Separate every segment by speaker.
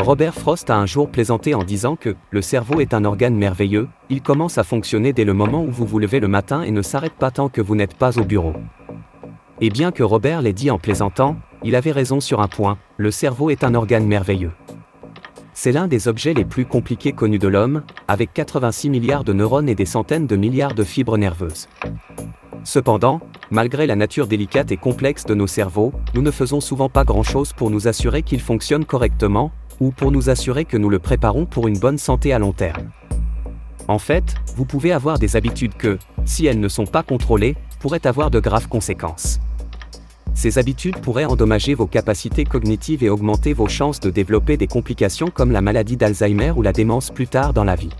Speaker 1: Robert Frost a un jour plaisanté en disant que « le cerveau est un organe merveilleux, il commence à fonctionner dès le moment où vous vous levez le matin et ne s'arrête pas tant que vous n'êtes pas au bureau ». Et bien que Robert l'ait dit en plaisantant, il avait raison sur un point, le cerveau est un organe merveilleux. C'est l'un des objets les plus compliqués connus de l'homme, avec 86 milliards de neurones et des centaines de milliards de fibres nerveuses. Cependant, malgré la nature délicate et complexe de nos cerveaux, nous ne faisons souvent pas grand-chose pour nous assurer qu'il fonctionne correctement, ou pour nous assurer que nous le préparons pour une bonne santé à long terme. En fait, vous pouvez avoir des habitudes que, si elles ne sont pas contrôlées, pourraient avoir de graves conséquences. Ces habitudes pourraient endommager vos capacités cognitives et augmenter vos chances de développer des complications comme la maladie d'Alzheimer ou la démence plus tard dans la vie.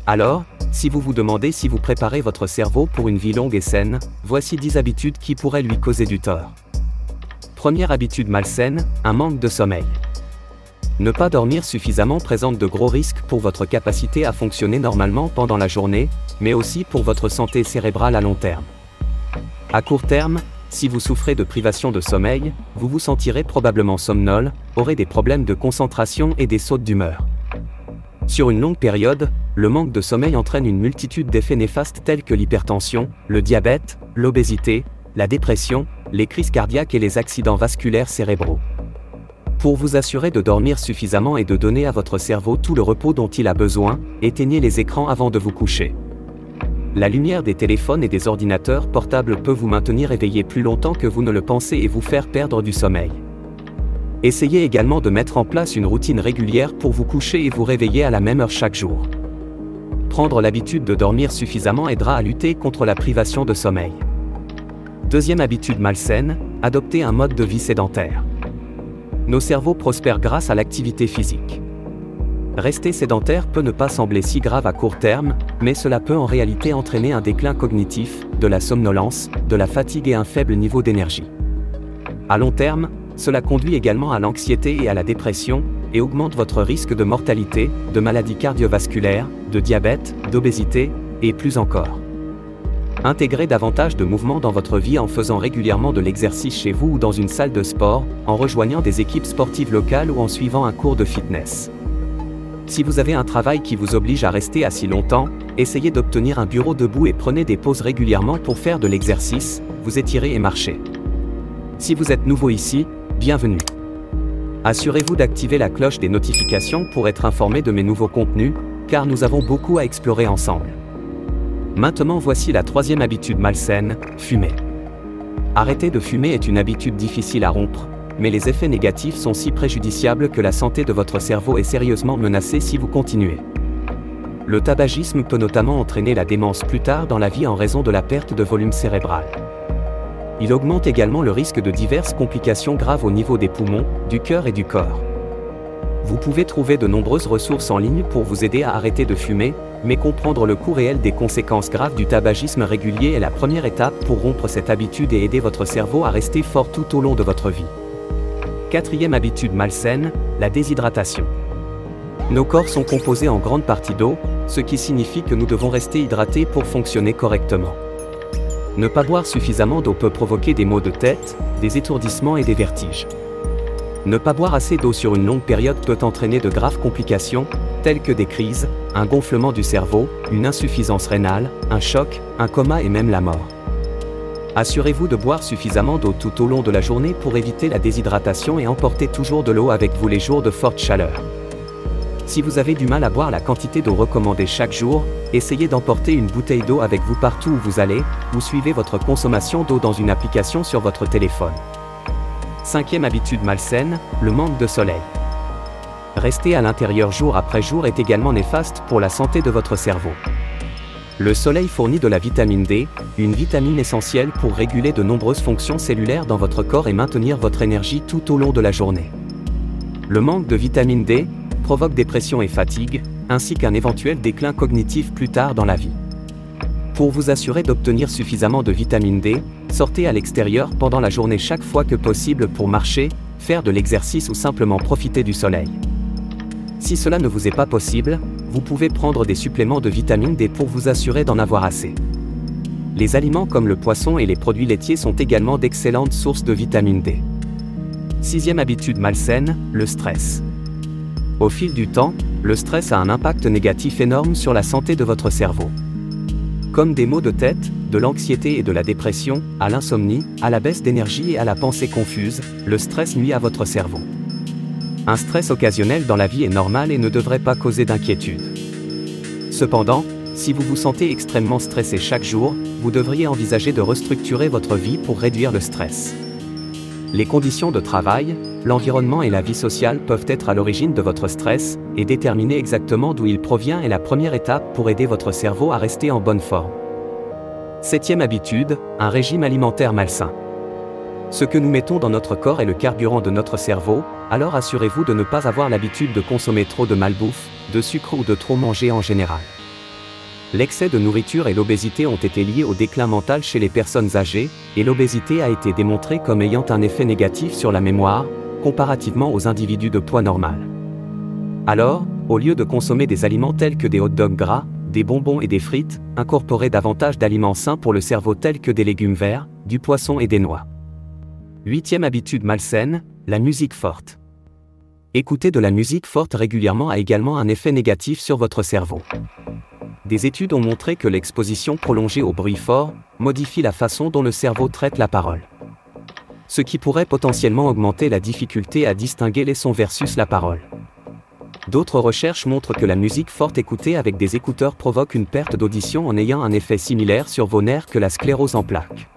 Speaker 1: Alors, si vous vous demandez si vous préparez votre cerveau pour une vie longue et saine, voici 10 habitudes qui pourraient lui causer du tort. Première habitude malsaine, un manque de sommeil. Ne pas dormir suffisamment présente de gros risques pour votre capacité à fonctionner normalement pendant la journée, mais aussi pour votre santé cérébrale à long terme. À court terme, si vous souffrez de privation de sommeil, vous vous sentirez probablement somnolent, aurez des problèmes de concentration et des sautes d'humeur. Sur une longue période, le manque de sommeil entraîne une multitude d'effets néfastes tels que l'hypertension, le diabète, l'obésité, la dépression, les crises cardiaques et les accidents vasculaires cérébraux. Pour vous assurer de dormir suffisamment et de donner à votre cerveau tout le repos dont il a besoin, éteignez les écrans avant de vous coucher. La lumière des téléphones et des ordinateurs portables peut vous maintenir éveillé plus longtemps que vous ne le pensez et vous faire perdre du sommeil. Essayez également de mettre en place une routine régulière pour vous coucher et vous réveiller à la même heure chaque jour. Prendre l'habitude de dormir suffisamment aidera à lutter contre la privation de sommeil. Deuxième habitude malsaine, adopter un mode de vie sédentaire. Nos cerveaux prospèrent grâce à l'activité physique. Rester sédentaire peut ne pas sembler si grave à court terme, mais cela peut en réalité entraîner un déclin cognitif, de la somnolence, de la fatigue et un faible niveau d'énergie. À long terme, cela conduit également à l'anxiété et à la dépression, et augmente votre risque de mortalité, de maladies cardiovasculaires, de diabète, d'obésité, et plus encore. Intégrez davantage de mouvements dans votre vie en faisant régulièrement de l'exercice chez vous ou dans une salle de sport, en rejoignant des équipes sportives locales ou en suivant un cours de fitness. Si vous avez un travail qui vous oblige à rester assis longtemps, essayez d'obtenir un bureau debout et prenez des pauses régulièrement pour faire de l'exercice, vous étirer et marcher. Si vous êtes nouveau ici, bienvenue. Assurez-vous d'activer la cloche des notifications pour être informé de mes nouveaux contenus, car nous avons beaucoup à explorer ensemble. Maintenant voici la troisième habitude malsaine, fumer. Arrêter de fumer est une habitude difficile à rompre, mais les effets négatifs sont si préjudiciables que la santé de votre cerveau est sérieusement menacée si vous continuez. Le tabagisme peut notamment entraîner la démence plus tard dans la vie en raison de la perte de volume cérébral. Il augmente également le risque de diverses complications graves au niveau des poumons, du cœur et du corps. Vous pouvez trouver de nombreuses ressources en ligne pour vous aider à arrêter de fumer, mais comprendre le coût réel des conséquences graves du tabagisme régulier est la première étape pour rompre cette habitude et aider votre cerveau à rester fort tout au long de votre vie. Quatrième habitude malsaine, la déshydratation. Nos corps sont composés en grande partie d'eau, ce qui signifie que nous devons rester hydratés pour fonctionner correctement. Ne pas boire suffisamment d'eau peut provoquer des maux de tête, des étourdissements et des vertiges. Ne pas boire assez d'eau sur une longue période peut entraîner de graves complications, telles que des crises, un gonflement du cerveau, une insuffisance rénale, un choc, un coma et même la mort. Assurez-vous de boire suffisamment d'eau tout au long de la journée pour éviter la déshydratation et emportez toujours de l'eau avec vous les jours de forte chaleur. Si vous avez du mal à boire la quantité d'eau recommandée chaque jour, essayez d'emporter une bouteille d'eau avec vous partout où vous allez, ou suivez votre consommation d'eau dans une application sur votre téléphone. Cinquième habitude malsaine, le manque de soleil. Rester à l'intérieur jour après jour est également néfaste pour la santé de votre cerveau. Le soleil fournit de la vitamine D, une vitamine essentielle pour réguler de nombreuses fonctions cellulaires dans votre corps et maintenir votre énergie tout au long de la journée. Le manque de vitamine D provoque dépression et fatigue, ainsi qu'un éventuel déclin cognitif plus tard dans la vie. Pour vous assurer d'obtenir suffisamment de vitamine D, sortez à l'extérieur pendant la journée chaque fois que possible pour marcher, faire de l'exercice ou simplement profiter du soleil. Si cela ne vous est pas possible, vous pouvez prendre des suppléments de vitamine D pour vous assurer d'en avoir assez. Les aliments comme le poisson et les produits laitiers sont également d'excellentes sources de vitamine D. Sixième habitude malsaine, le stress. Au fil du temps, le stress a un impact négatif énorme sur la santé de votre cerveau. Comme des maux de tête, de l'anxiété et de la dépression, à l'insomnie, à la baisse d'énergie et à la pensée confuse, le stress nuit à votre cerveau. Un stress occasionnel dans la vie est normal et ne devrait pas causer d'inquiétude. Cependant, si vous vous sentez extrêmement stressé chaque jour, vous devriez envisager de restructurer votre vie pour réduire le stress. Les conditions de travail, l'environnement et la vie sociale peuvent être à l'origine de votre stress, et déterminer exactement d'où il provient est la première étape pour aider votre cerveau à rester en bonne forme. 7e habitude, un régime alimentaire malsain. Ce que nous mettons dans notre corps est le carburant de notre cerveau, alors assurez-vous de ne pas avoir l'habitude de consommer trop de malbouffe, de sucre ou de trop manger en général. L'excès de nourriture et l'obésité ont été liés au déclin mental chez les personnes âgées, et l'obésité a été démontrée comme ayant un effet négatif sur la mémoire, comparativement aux individus de poids normal. Alors, au lieu de consommer des aliments tels que des hot-dogs gras, des bonbons et des frites, incorporez davantage d'aliments sains pour le cerveau tels que des légumes verts, du poisson et des noix. 8e habitude malsaine, la musique forte. Écouter de la musique forte régulièrement a également un effet négatif sur votre cerveau. Des études ont montré que l'exposition prolongée au bruit fort modifie la façon dont le cerveau traite la parole. Ce qui pourrait potentiellement augmenter la difficulté à distinguer les sons versus la parole. D'autres recherches montrent que la musique forte écoutée avec des écouteurs provoque une perte d'audition en ayant un effet similaire sur vos nerfs que la sclérose en plaques.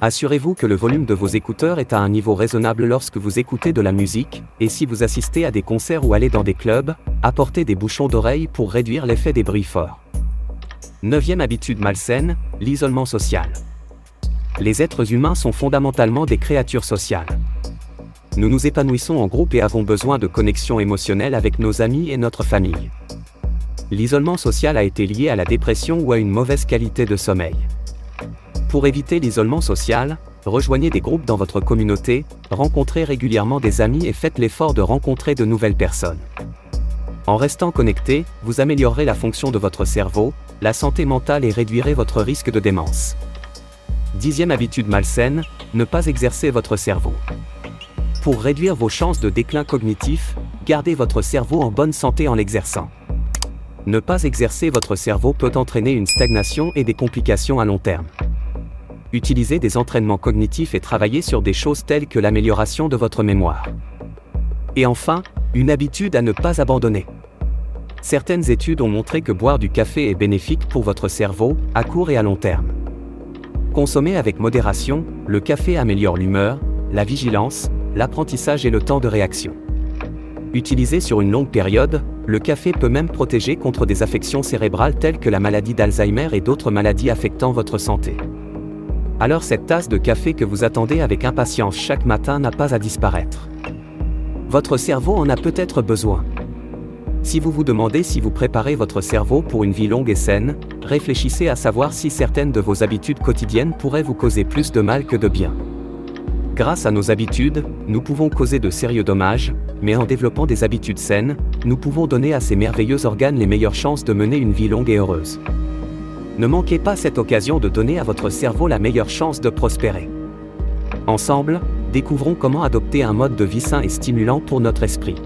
Speaker 1: Assurez-vous que le volume de vos écouteurs est à un niveau raisonnable lorsque vous écoutez de la musique, et si vous assistez à des concerts ou allez dans des clubs, apportez des bouchons d'oreilles pour réduire l'effet des bruits forts. 9e habitude malsaine, l'isolement social. Les êtres humains sont fondamentalement des créatures sociales. Nous nous épanouissons en groupe et avons besoin de connexion émotionnelle avec nos amis et notre famille. L'isolement social a été lié à la dépression ou à une mauvaise qualité de sommeil. Pour éviter l'isolement social, rejoignez des groupes dans votre communauté, rencontrez régulièrement des amis et faites l'effort de rencontrer de nouvelles personnes. En restant connecté, vous améliorerez la fonction de votre cerveau, la santé mentale et réduirez votre risque de démence. 10e habitude malsaine, ne pas exercer votre cerveau. Pour réduire vos chances de déclin cognitif, gardez votre cerveau en bonne santé en l'exerçant. Ne pas exercer votre cerveau peut entraîner une stagnation et des complications à long terme. Utilisez des entraînements cognitifs et travaillez sur des choses telles que l'amélioration de votre mémoire. Et enfin, une habitude à ne pas abandonner. Certaines études ont montré que boire du café est bénéfique pour votre cerveau, à court et à long terme. Consommez avec modération, le café améliore l'humeur, la vigilance, l'apprentissage et le temps de réaction. Utilisé sur une longue période, le café peut même protéger contre des affections cérébrales telles que la maladie d'Alzheimer et d'autres maladies affectant votre santé. Alors cette tasse de café que vous attendez avec impatience chaque matin n'a pas à disparaître. Votre cerveau en a peut-être besoin. Si vous vous demandez si vous préparez votre cerveau pour une vie longue et saine, réfléchissez à savoir si certaines de vos habitudes quotidiennes pourraient vous causer plus de mal que de bien. Grâce à nos habitudes, nous pouvons causer de sérieux dommages, mais en développant des habitudes saines, nous pouvons donner à ces merveilleux organes les meilleures chances de mener une vie longue et heureuse. Ne manquez pas cette occasion de donner à votre cerveau la meilleure chance de prospérer. Ensemble, découvrons comment adopter un mode de vie sain et stimulant pour notre esprit.